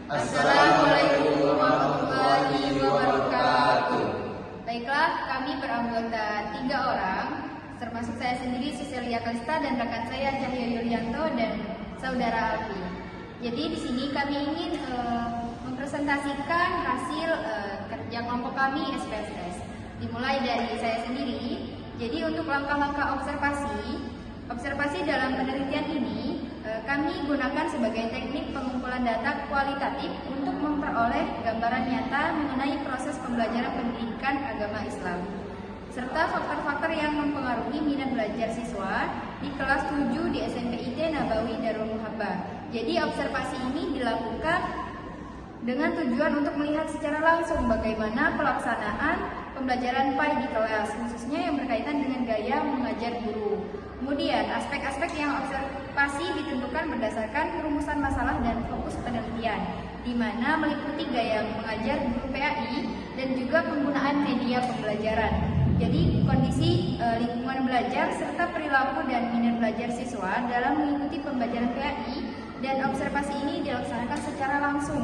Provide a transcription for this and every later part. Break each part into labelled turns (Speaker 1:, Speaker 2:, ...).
Speaker 1: Assalamualaikum warahmatullahi wabarakatuh. Baiklah, kami beranggota 3 orang, termasuk saya sendiri Suselia Kalista dan rekan saya Cahyo Yulianto dan saudara Alfi. Jadi di sini kami ingin mempresentasikan hasil kerja kelompok kami SPSS. Dimulai dari saya sendiri. Jadi untuk langkah-langkah observasi dalam penelitian ini kami gunakan sebagai teknik pengumpulan data kualitatif untuk memperoleh gambaran nyata mengenai proses pembelajaran pendidikan agama Islam serta faktor-faktor yang mempengaruhi minat belajar siswa di kelas 7 di SMP IT Nabawi Darul Muhabbah. Jadi observasi ini dilakukan dengan tujuan untuk melihat secara langsung bagaimana pelaksanaan pembelajaran PAI di kelas, khususnya yang berkaitan dengan gaya mengajar guru. Kemudian, aspek-aspek yang observasi ditentukan berdasarkan perumusan masalah dan fokus penelitian, di mana meliputi gaya mengajar guru PAI dan juga penggunaan media pembelajaran. Jadi, kondisi lingkungan belajar serta perilaku dan minat belajar siswa dalam mengikuti pembelajaran PAI dan observasi ini dilaksanakan secara langsung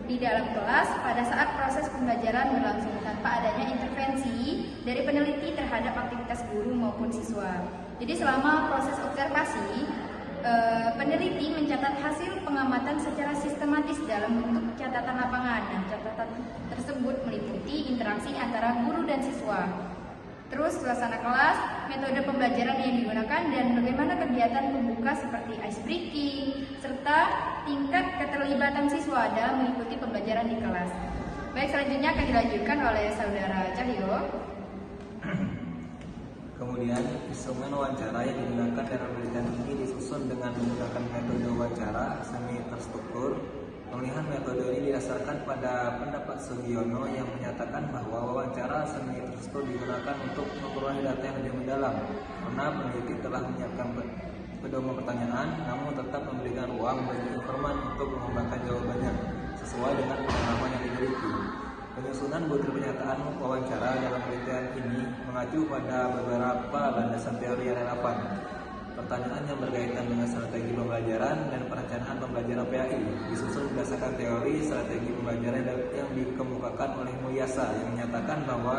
Speaker 1: di dalam kelas pada saat proses pembelajaran berlangsung tanpa adanya intervensi dari peneliti terhadap aktivitas guru maupun siswa. Jadi selama proses observasi, peneliti mencatat hasil pengamatan secara sistematis dalam bentuk catatan lapangan. Nah, catatan tersebut meliputi interaksi antara guru dan siswa. Terus suasana kelas, metode pembelajaran yang digunakan, dan bagaimana kegiatan pembuka seperti ice breaking, serta tingkat keterlibatan siswa dalam mengikuti pembelajaran di kelas. Baik, selanjutnya akan dilanjutkan oleh saudara Cahyo.
Speaker 2: Kemudian, instrumen wawancara yang digunakan dalam penelitian ini disusun dengan menggunakan metode wawancara semi terstruktur. Pemilihan metode ini didasarkan pada pendapat Sugiono yang menyatakan bahwa wawancara semi terstruktur digunakan untuk memperoleh data yang lebih mendalam, karena peneliti telah menyiapkan pedoman pertanyaan, namun tetap memberikan ruang bagi informan untuk mengembangkan jawabannya sesuai dengan pengalaman yang dimiliki. Penyusunan butir pernyataan wawancara dalam penelitian ini mengacu pada beberapa landasan teori yang relevan. Pertanyaan yang berkaitan dengan strategi pembelajaran dan perencanaan pembelajaran PAI disusun berdasarkan teori strategi pembelajaran yang dikemukakan oleh Muyasa yang menyatakan bahwa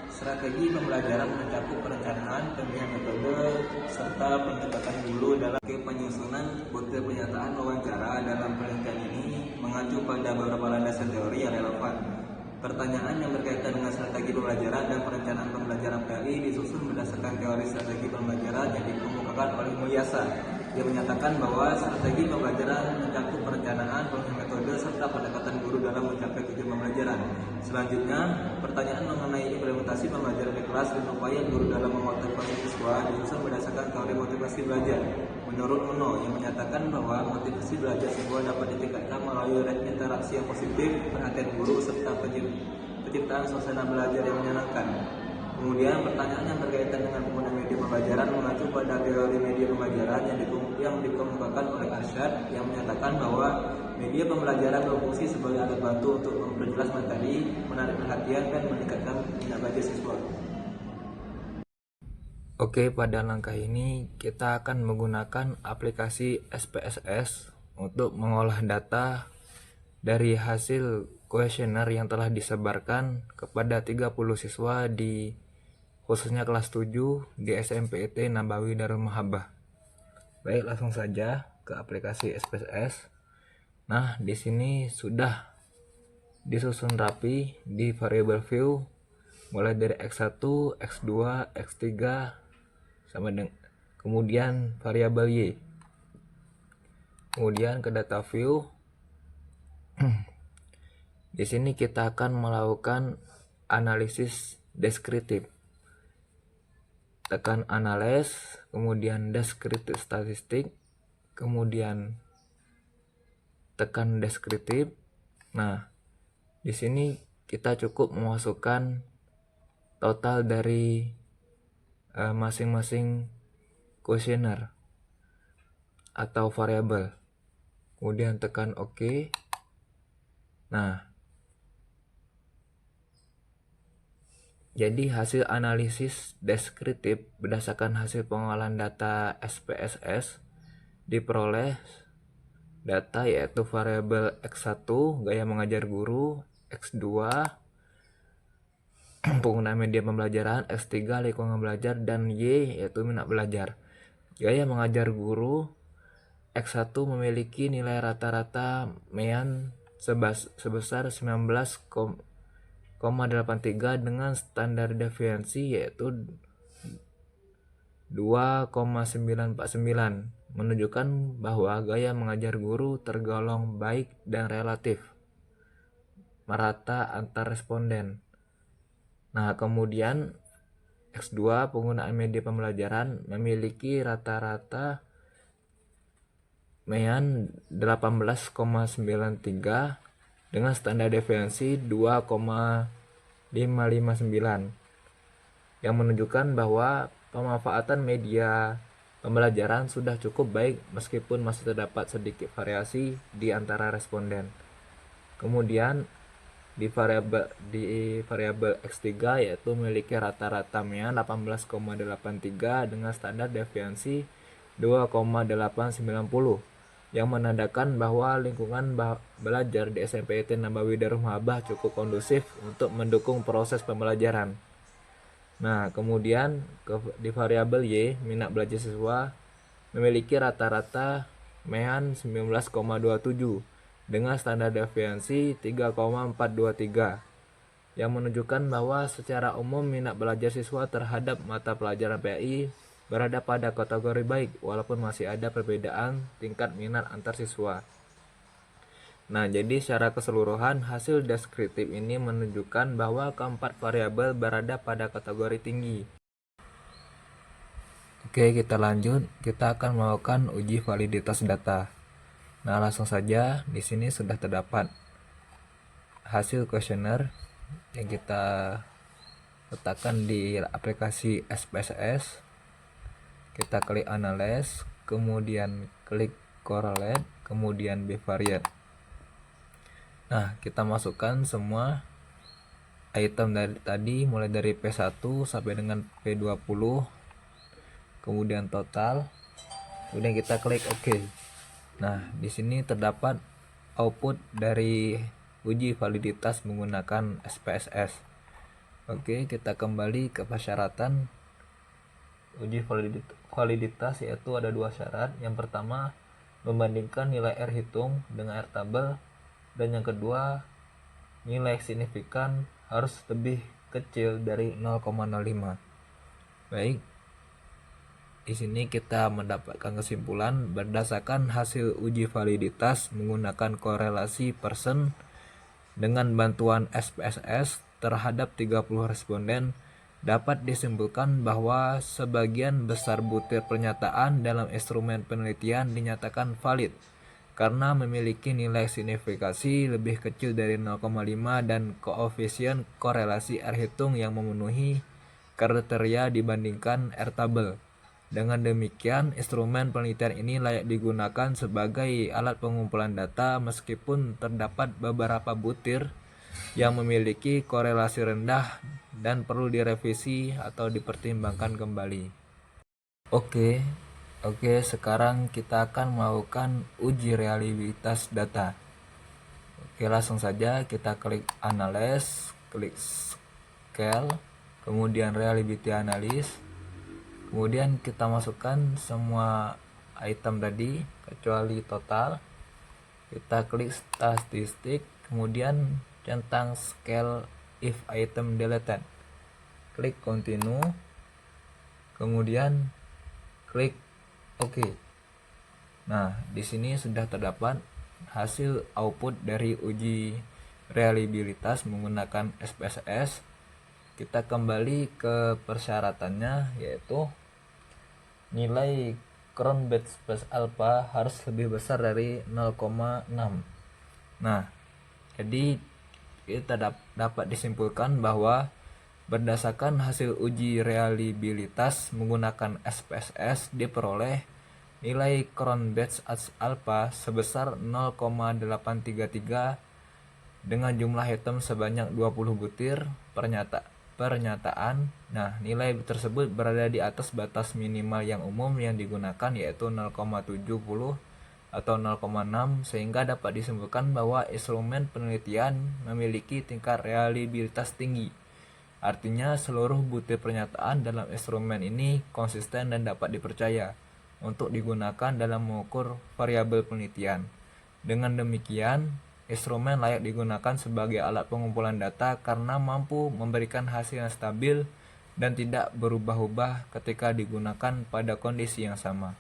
Speaker 2: strategi pembelajaran mencakup perencanaan, pemilihan metode, serta pendekatan guru dalam penyusunan butir pernyataan wawancara dalam penelitian ini mengacu pada beberapa landasan teori yang relevan. Pertanyaan yang berkaitan dengan strategi pembelajaran dan perencanaan pembelajaran PAI disusun berdasarkan teori strategi pembelajaran yang dikemukakan oleh Muyasa yang menyatakan bahwa strategi pembelajaran mencakup perencanaan, pemilihan metode, serta pendekatan guru dalam mencapai tujuan pembelajaran. Selanjutnya, pertanyaan mengenai implementasi pembelajaran di kelas dan upaya guru dalam memotivasi siswa disusun berdasarkan teori motivasi belajar. Menurut Uno yang menyatakan bahwa motivasi belajar siswa dapat ditingkatkan melalui interaksi yang positif, perhatian guru, serta penciptaan suasana belajar yang menyenangkan. Kemudian pertanyaan yang berkaitan dengan penggunaan media pembelajaran mengacu pada teori media pembelajaran yang dikemukakan oleh Arsyad yang menyatakan bahwa media pembelajaran berfungsi sebagai alat bantu untuk memperjelas materi, menarik perhatian, dan meningkatkan minat baca siswa.
Speaker 3: Oke, pada langkah ini kita akan menggunakan aplikasi SPSS untuk mengolah data dari hasil kuesioner yang telah disebarkan kepada 30 siswa di khususnya kelas 7 di SMP IT Nabawi Darul Muhabbah. Baik, langsung saja ke aplikasi SPSS. Nah, di sini sudah disusun rapi di variable view mulai dari X1, X2, X3 sama dengan kemudian variabel Y. Kemudian ke data view. Di sini kita akan melakukan analisis deskriptif. Tekan analyze, kemudian deskriptif statistik, kemudian tekan deskriptif. Nah, di sini kita cukup memasukkan total dari masing-masing kuesioner atau variabel. Kemudian tekan OK. Nah, jadi hasil analisis deskriptif berdasarkan hasil pengolahan data SPSS diperoleh data, yaitu variabel X1 gaya mengajar guru, X2 penggunaan media pembelajaran, X3 lingkungan belajar, dan Y yaitu minat belajar. Gaya mengajar guru X1 memiliki nilai rata-rata MEAN sebesar 19,83 dengan standar deviasi yaitu 2,949, menunjukkan bahwa gaya mengajar guru tergolong baik dan relatif merata antar responden. Nah, kemudian X2 penggunaan media pembelajaran memiliki rata-rata MEAN 18,93 dengan standar deviasi 2,559 yang menunjukkan bahwa pemanfaatan media pembelajaran sudah cukup baik meskipun masih terdapat sedikit variasi di antara responden. Kemudian di variabel X3 yaitu memiliki rata-rata MEAN 18,83 dengan standar deviasi 2,890 yang menandakan bahwa lingkungan belajar di SMPT Nabawi Darul Mahabah cukup kondusif untuk mendukung proses pembelajaran. Nah, kemudian di variabel Y, minat belajar siswa memiliki rata-rata MEAN 19,27 dengan standar deviasi 3,423 yang menunjukkan bahwa secara umum minat belajar siswa terhadap mata pelajaran PAI berada pada kategori baik walaupun masih ada perbedaan tingkat minat antar siswa. Nah, jadi secara keseluruhan hasil deskriptif ini menunjukkan bahwa keempat variabel berada pada kategori tinggi. Oke, kita lanjut. Kita akan melakukan uji validitas data. Nah, langsung saja di sini sudah terdapat hasil kuesioner yang kita letakkan di aplikasi SPSS. Kita klik analyze, kemudian klik correlate, kemudian bivariate. Nah, kita masukkan semua item dari tadi mulai dari P1 sampai dengan P20, kemudian total, kemudian kita klik OK. Nah, di sini terdapat output dari uji validitas menggunakan SPSS. Oke, kita kembali ke persyaratan uji validitas, yaitu ada dua syarat. Yang pertama, membandingkan nilai R hitung dengan R tabel, dan yang kedua, nilai signifikan harus lebih kecil dari 0,05. Baik, di sini kita mendapatkan kesimpulan berdasarkan hasil uji validitas menggunakan korelasi Pearson dengan bantuan SPSS terhadap 30 responden, dapat disimpulkan bahwa sebagian besar butir pernyataan dalam instrumen penelitian dinyatakan valid karena memiliki nilai signifikasi lebih kecil dari 0,5 dan koefisien korelasi R hitung yang memenuhi kriteria dibandingkan R tabel. Dengan demikian, instrumen penelitian ini layak digunakan sebagai alat pengumpulan data meskipun terdapat beberapa butir yang memiliki korelasi rendah dan perlu direvisi atau dipertimbangkan kembali. Oke, sekarang kita akan melakukan uji reliabilitas data. Oke, langsung saja kita klik analyze, klik scale, kemudian reliability analysis. Kemudian kita masukkan semua item tadi kecuali total. Kita klik statistik, kemudian centang scale if item deleted. Klik continue. Kemudian klik OK. Nah, di sini sudah terdapat hasil output dari uji reliabilitas menggunakan SPSS. Kita kembali ke persyaratannya, yaitu nilai Cron batch plus alpha harus lebih besar dari 0,6. Nah, jadi kita dapat disimpulkan bahwa berdasarkan hasil uji reliabilitas menggunakan SPSS diperoleh nilai Cron batch alpha sebesar 0,833 dengan jumlah item sebanyak 20 butir pernyataan. Nah, nilai tersebut berada di atas batas minimal yang umum yang digunakan, yaitu 0,70 atau 0,6 sehingga dapat disimpulkan bahwa instrumen penelitian memiliki tingkat reliabilitas tinggi. Artinya seluruh butir pernyataan dalam instrumen ini konsisten dan dapat dipercaya untuk digunakan dalam mengukur variabel penelitian. Dengan demikian, instrumen layak digunakan sebagai alat pengumpulan data karena mampu memberikan hasil yang stabil dan tidak berubah-ubah ketika digunakan pada kondisi yang sama.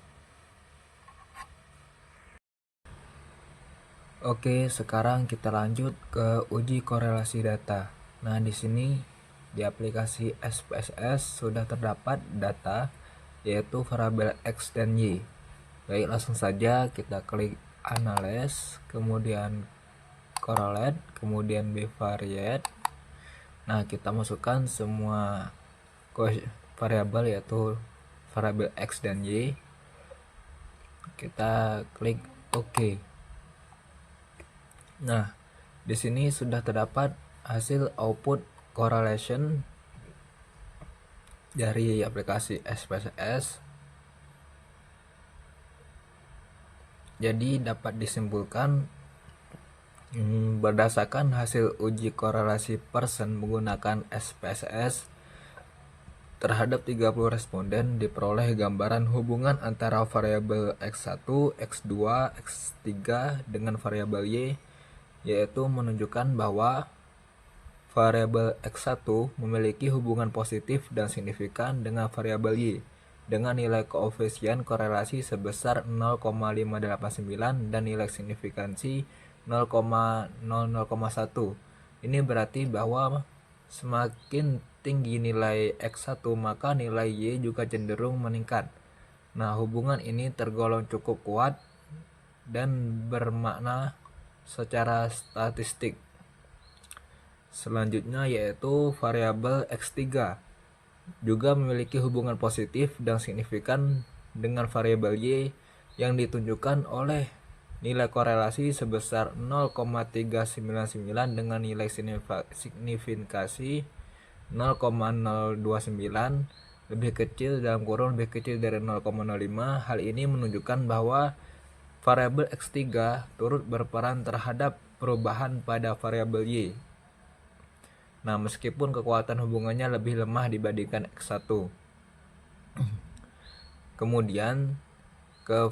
Speaker 3: Oke, sekarang kita lanjut ke uji korelasi data. Nah, di sini di aplikasi SPSS sudah terdapat data yaitu variabel X dan Y. Baik, langsung saja kita klik Analyze, kemudian Correlate, kemudian Bivariate. Nah, kita masukkan semua variabel yaitu variabel X dan Y. Kita klik OK. Nah, di sini sudah terdapat hasil output correlation dari aplikasi SPSS. Jadi dapat disimpulkan berdasarkan hasil uji korelasi person menggunakan SPSS terhadap 30 responden diperoleh gambaran hubungan antara variabel X1, X2, X3 dengan variabel Y, yaitu menunjukkan bahwa variabel X1 memiliki hubungan positif dan signifikan dengan variabel Y dengan nilai koefisien korelasi sebesar 0,589 dan nilai signifikansi 0,001. Ini berarti bahwa semakin tinggi nilai X1 maka nilai Y juga cenderung meningkat. Nah, hubungan ini tergolong cukup kuat dan bermakna secara statistik. Selanjutnya yaitu variabel X3 juga memiliki hubungan positif dan signifikan dengan variabel Y yang ditunjukkan oleh nilai korelasi sebesar 0,399 dengan nilai signifikasi 0,029 lebih kecil dalam kurun lebih kecil dari 0,05. Hal ini menunjukkan bahwa variabel X3 turut berperan terhadap perubahan pada variabel Y. Nah, meskipun kekuatan hubungannya lebih lemah dibandingkan X1. Kemudian ke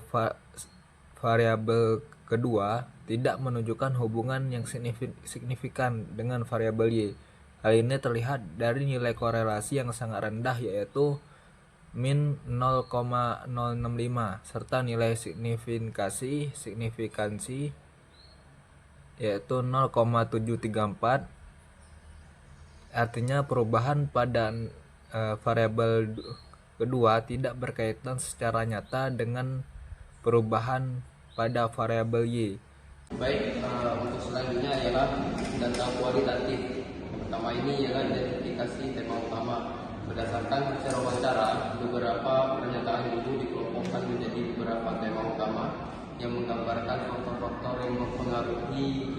Speaker 3: variabel kedua tidak menunjukkan hubungan yang signifikan dengan variabel Y. Hal ini terlihat dari nilai korelasi yang sangat rendah yaitu min 0,065 serta nilai signifikansi yaitu 0,734. Artinya perubahan pada variabel kedua tidak berkaitan secara nyata dengan perubahan pada variabel Y.
Speaker 4: Baik, untuk selanjutnya ialah data kualitatif. Pertama ini ialah identifikasi tema utama. Berdasarkan hasil wawancara, beberapa pernyataan guru dikelompokkan menjadi beberapa tema utama yang menggambarkan faktor-faktor yang mempengaruhi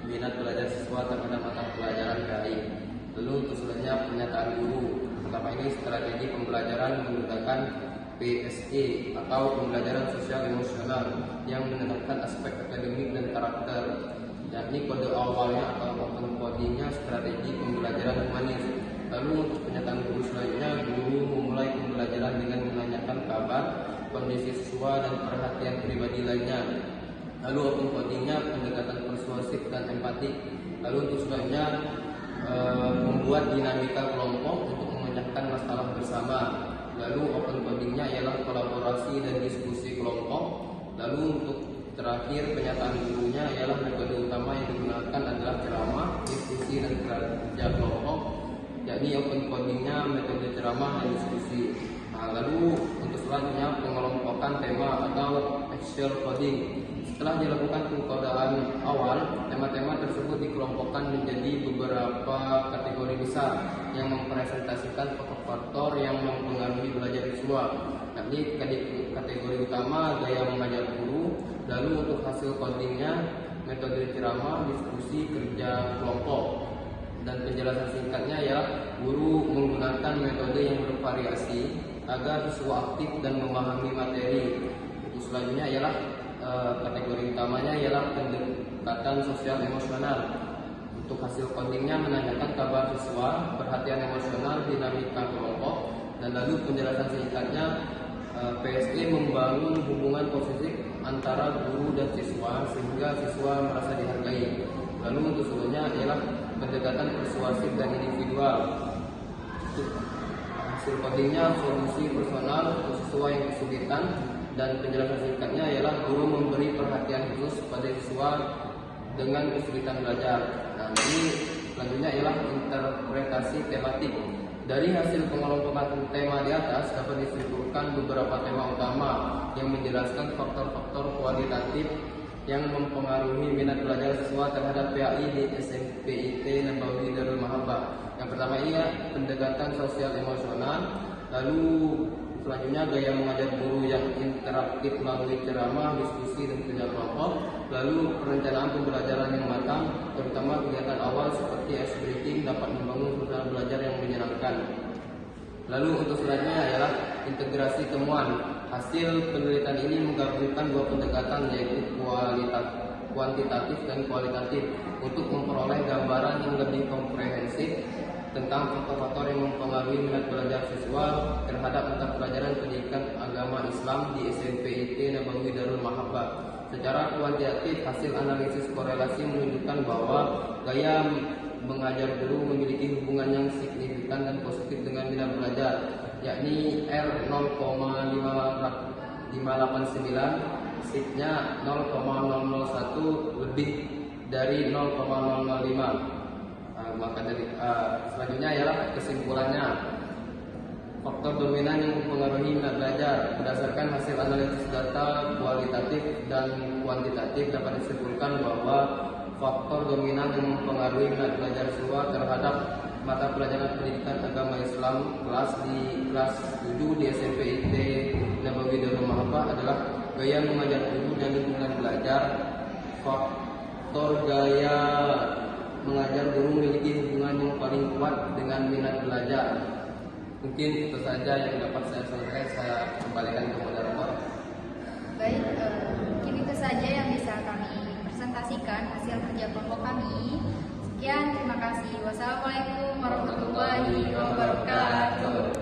Speaker 4: minat belajar siswa terhadap mata pelajaran KAI. Lalu untuk selanjutnya pernyataan guru. Pertama ini strategi pembelajaran menggunakan PSE atau pembelajaran sosial emosional yang menekankan aspek akademik dan karakter. Yakni kode awalnya atau open codingnya strategi pembelajaran humanis. Lalu untuk pernyataan guru selanjutnya, guru memulai pembelajaran dengan menanyakan kabar, kondisi siswa dan perhatian pribadi lainnya. Lalu open codingnya pendekatan persuasif dan empatik. Lalu untuk selanjutnya membuat dinamika kelompok untuk memecahkan masalah bersama. Lalu open codingnya ialah kolaborasi dan diskusi kelompok. Lalu untuk terakhir pernyataan gurunya ialah metode utama yang digunakan adalah ceramah, diskusi dan kerja kelompok, yakni open codingnya metode ceramah dan diskusi. Nah, lalu untuk selanjutnya pengelompokan tema atau actual coding. Setelah dilakukan pengkodaan awal, tema-tema tersebut dikelompokkan menjadi beberapa kategori besar yang mempresentasikan faktor-faktor yang mempengaruhi belajar siswa. Yakni kategori utama gaya mengajar guru, lalu untuk hasil codingnya metode ceramah, diskusi, kerja kelompok. Dan penjelasan singkatnya ialah guru menggunakan metode yang bervariasi agar siswa aktif dan memahami materi. Untuk selanjutnya ialah kategori utamanya ialah pendekatan sosial emosional. Untuk hasil codingnya menanyakan kabar siswa, perhatian emosional, dinamika kelompok, dan lalu penjelasan singkatnya PSE membangun hubungan positif antara guru dan siswa sehingga siswa merasa dihargai. Lalu untuk selanjutnya ialah pendekatan persuasif dan individual. Untuk hasil codingnya solusi personal untuk siswa yang kesulitan, dan penjelasan singkatnya ialah guru memberi perhatian khusus pada siswa dengan kesulitan belajar. Nah, ini selanjutnya ialah interpretasi tematik. Dari hasil pengelompokan tema di atas dapat disimpulkan beberapa tema utama yang menjelaskan faktor-faktor kualitatif yang mempengaruhi minat belajar siswa terhadap PAI di SMPIT Nabawi Darul Mahabbah. Yang pertama ia pendekatan sosial emosional, lalu selanjutnya gaya mengajar guru yang interaktif melalui ceramah, diskusi, dan kerja kelompok. Lalu perencanaan pembelajaran yang matang, terutama kegiatan awal seperti ice breaking dapat membangun suasana belajar yang menyenangkan. Lalu untuk selanjutnya adalah integrasi temuan. Hasil penelitian ini menggabungkan dua pendekatan, yaitu kuantitatif dan kualitatif, untuk memperoleh gambaran yang lebih komprehensif tentang faktor-faktor yang mempengaruhi minat belajar siswa terhadap mata pelajaran pendidikan agama Islam di SMPIT Nabawi Darul Mahabbah. Secara kuantitatif, hasil analisis korelasi menunjukkan bahwa gaya mengajar guru memiliki hubungan yang signifikan dan positif dengan minat belajar, yakni R 0,589, SIP-nya 0,001 lebih dari 0,005. Maka dari selanjutnya ialah kesimpulannya. Faktor dominan yang mempengaruhi minat belajar berdasarkan hasil analisis data kualitatif dan kuantitatif dapat disimpulkan bahwa faktor dominan yang mempengaruhi minat belajar siswa terhadap mata pelajaran pendidikan agama Islam kelas 7 di SMPIT Nabawi Darul Mahabbah adalah gaya mengajar guru dan lingkungan belajar. Faktor gaya mengajar guru memiliki hubungan yang paling kuat dengan minat belajar. Mungkin itu saja yang dapat saya sampaikan. Saya kembalikan ke moderator.
Speaker 1: Baik, mungkin itu saja yang bisa kami presentasikan hasil kerja kelompok kami. Sekian, terima kasih. Wassalamualaikum warahmatullahi wabarakatuh.